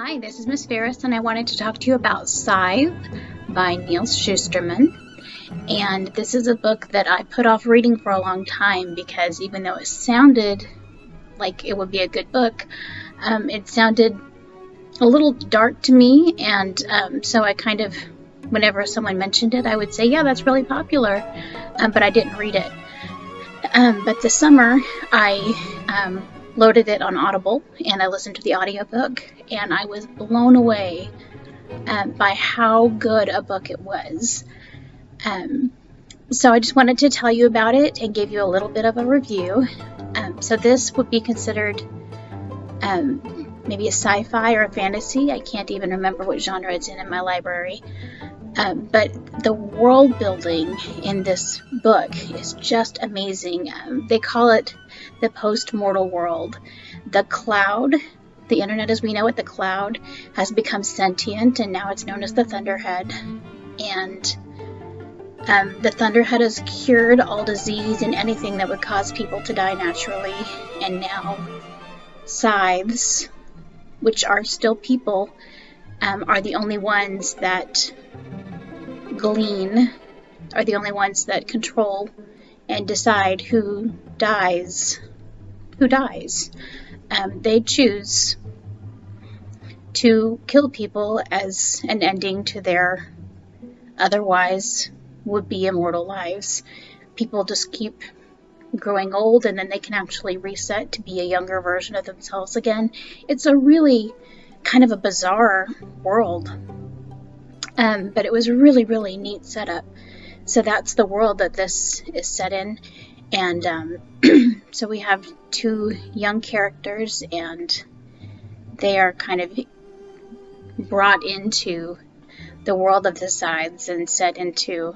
Hi, this is Miss Farris, and I wanted to talk to you about Scythe by Neil Schusterman. And this is a book that I put off reading for a long time because even though it sounded like it would be a good book, it sounded a little dark to me, and so I kind of, whenever someone mentioned it, I would say, yeah, that's really popular, but I didn't read it. But this summer, I loaded it on Audible, and I listened to the audiobook, and I was blown away by how good a book it was. So I just wanted to tell you about it and give you a little bit of a review. So this would be considered maybe a sci-fi or a fantasy. I can't even remember what genre it's in my library. But the world building in this book is just amazing. They call it the post-mortal world. The cloud, the internet as we know it, the cloud has become sentient, and now it's known as the Thunderhead. And the Thunderhead has cured all disease and anything that would cause people to die naturally. And now Scythes, which are still people, are the only ones that glean, are the only ones that control and decide who dies. They choose to kill people as an ending to their otherwise would-be immortal lives. People just keep growing old, and then they can actually reset to be a younger version of themselves again. It's a really kind of a bizarre world. But it was a really, really neat setup. So that's the world that this is set in. And so we have two young characters, and they are kind of brought into the world of the Scythes and set into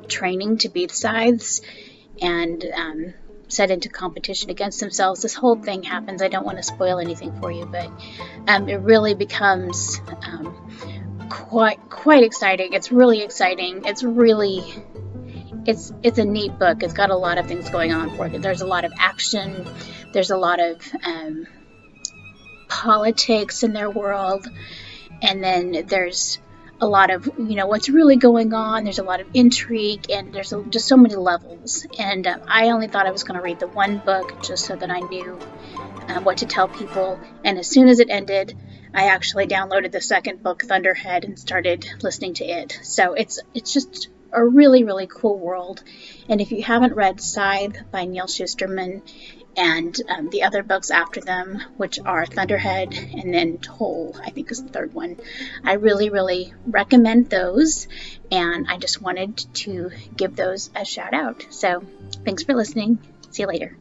training to be the Scythes, and set into competition against themselves. This whole thing happens. I don't want to spoil anything for you, but it really becomes quite exciting. It's really exciting. It's a neat book. It's got a lot of things going on for it. There's a lot of action. There's a lot of politics in their world, and then there's a lot of, what's really going on. There's a lot of intrigue, and there's just so many levels. And I only thought I was going to read the one book just so that I knew what to tell people. And as soon as it ended, I actually downloaded the second book, Thunderhead, and started listening to it. So it's just a really, really cool world. And if you haven't read Scythe by Neil Schusterman and the other books after them, which are Thunderhead and then Toll, I think is the third one, I really, really recommend those. And I just wanted to give those a shout out. So thanks for listening. See you later.